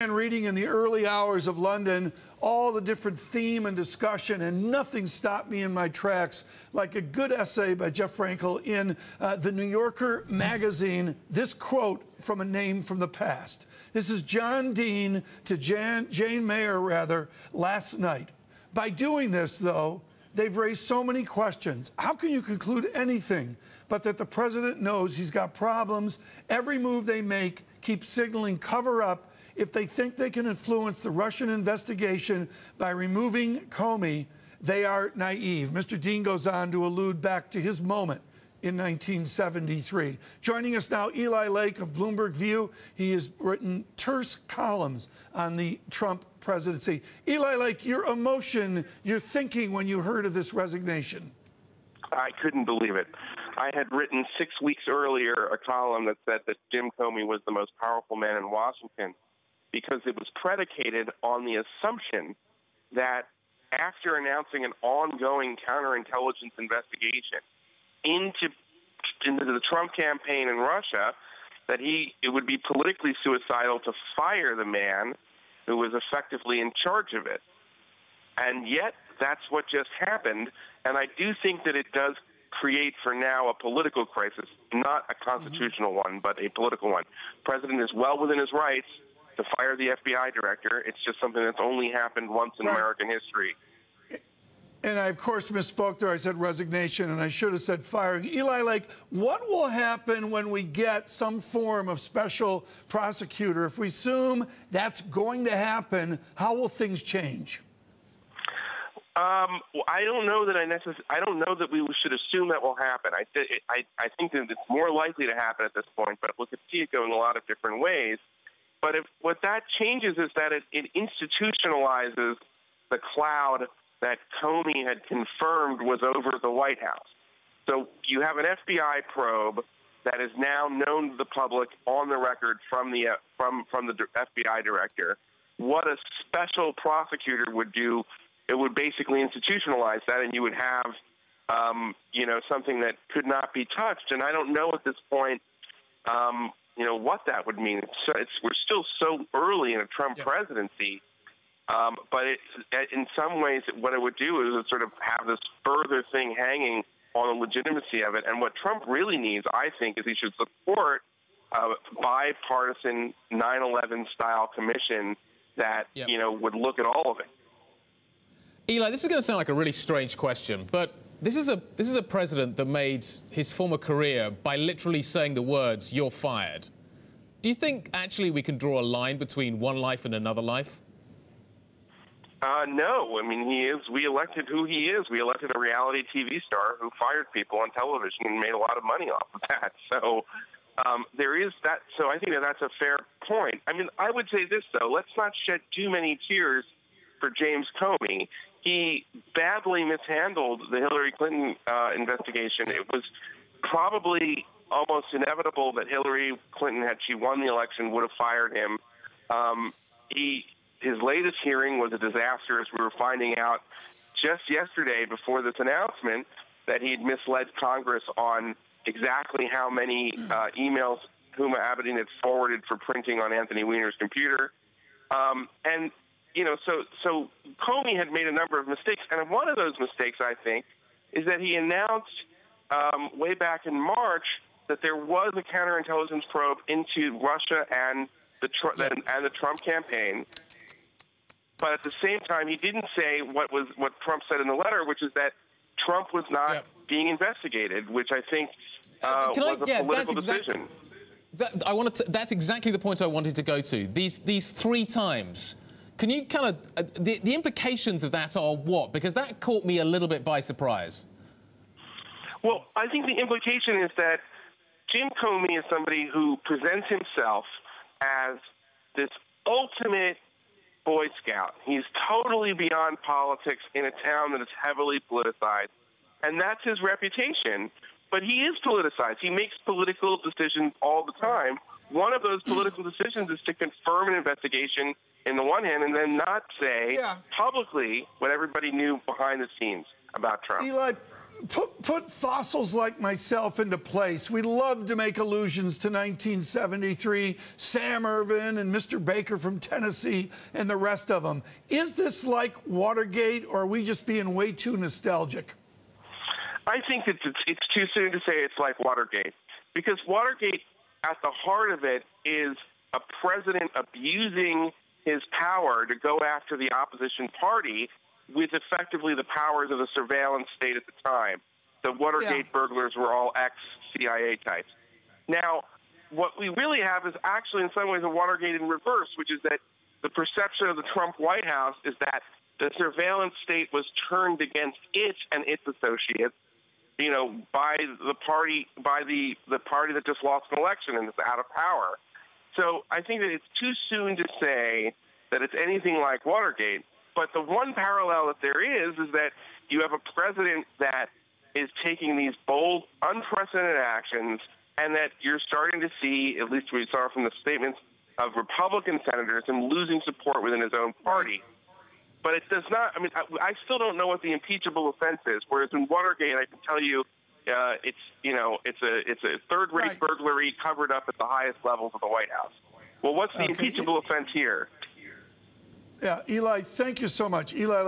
And reading in the early hours of London all the different theme and discussion, and nothing stopped me in my tracks like a good essay by Jeff Frankel in the New Yorker magazine. This quote from a name from the past. This is John Dean to Jane Mayer, last night. By doing this, though, they've raised so many questions. How can you conclude anything but that the president knows he's got problems? Every move they make keeps signaling cover up. If they think they can influence the Russian investigation by removing Comey, they are naive. Mr. Dean goes on to allude back to his moment in 1973. Joining us now, Eli Lake of Bloomberg View. He has written terse columns on the Trump presidency. Eli Lake, your emotion, your thinking when you heard of this resignation. I couldn't believe it. I had written 6 weeks earlier a column that said that Jim Comey was the most powerful man in Washington, because it was predicated on the assumption that after announcing an ongoing counterintelligence investigation into the Trump campaign in Russia, that it would be politically suicidal to fire the man who was effectively in charge of it. And yet, that's what just happened. And I do think that it does create for now a political crisis, not a constitutional one, but a political one. The president is well within his rights to fire the FBI director. It's just something that's only happened once in American history. And I, of course, misspoke there. I said resignation, and I should have said firing. Eli Lake, what will happen when we get some form of special prosecutor? If we assume that's going to happen, how will things change? I don't know that I don't know that we should assume that will happen. I think that it's more likely to happen at this point, but we could see it going a lot of different ways. But what that changes is that it institutionalizes the cloud that Comey had confirmed was over the White House. So you have an FBI probe that is now known to the public on the record from the FBI director. What a special prosecutor would do, it would basically institutionalize that, and you would have something that could not be touched. And I don't know at this point what that would mean. We're still so early in a Trump presidency, but in some ways, what it would do is sort of have this further thing hanging on the legitimacy of it. And what Trump really needs, I think, is he should support a bipartisan 9/11 style commission that would look at all of it. Eli, this is going to sound like a really strange question, but this is a president that made his former career by literally saying the words, "You're fired." Do you think, actually, we can draw a line between one life and another life? No. I mean, we elected who he is. We elected a reality TV star who fired people on television and made a lot of money off of that. So there is that. So I think that's a fair point. I mean, I would say this, though. Let's not shed too many tears for James Comey. He badly mishandled the Hillary Clinton investigation. It was probably almost inevitable that Hillary Clinton, had she won the election, would have fired him. His latest hearing was a disaster, as we were finding out just yesterday before this announcement that he had misled Congress on exactly how many emails Huma Abedin had forwarded for printing on Anthony Weiner's computer. So Comey had made a number of mistakes, and one of those mistakes, I think, is that he announced way back in March that there was a counterintelligence probe into Russia and the Trump campaign. But at the same time, he didn't say what Trump said in the letter, which is that Trump was not being investigated, which I think was a political decision. That's exactly the point I wanted to go to. These three times. Can you kind of the implications of that are what? Because that caught me a little bit by surprise. Well, I think the implication is that Jim Comey is somebody who presents himself as this ultimate Boy Scout. He's totally beyond politics in a town that is heavily politicized, and that's his reputation. But he is politicized. He makes political decisions all the time. One of those political decisions is to confirm an investigation in the one hand and then not say publicly what everybody knew behind the scenes about Trump. put fossils like myself into place. We love to make allusions to 1973, Sam Ervin and Mr. Baker from Tennessee and the rest of them. Is this like Watergate, or are we just being way too nostalgic? I think it's too soon to say it's like Watergate, because Watergate, at the heart of it, is a president abusing his power to go after the opposition party with effectively the powers of the surveillance state at the time. The Watergate burglars were all ex-CIA types. Now, what we really have is actually in some ways a Watergate in reverse, which is that the perception of the Trump White House is that the surveillance state was turned against it and its associates, you know, by the party that just lost an election and is out of power. So I think that it's too soon to say that it's anything like Watergate. But the one parallel that there is that you have a president that is taking these bold, unprecedented actions, and that you're starting to see, at least we saw from the statements of Republican senators, him losing support within his own party. But it does not, I mean, I still don't know what the impeachable offense is, whereas in Watergate, I can tell you it's a third-rate burglary covered up at the highest levels of the White House. Well, what's the impeachable offense here? Yeah, Eli, thank you so much. Eli Lake.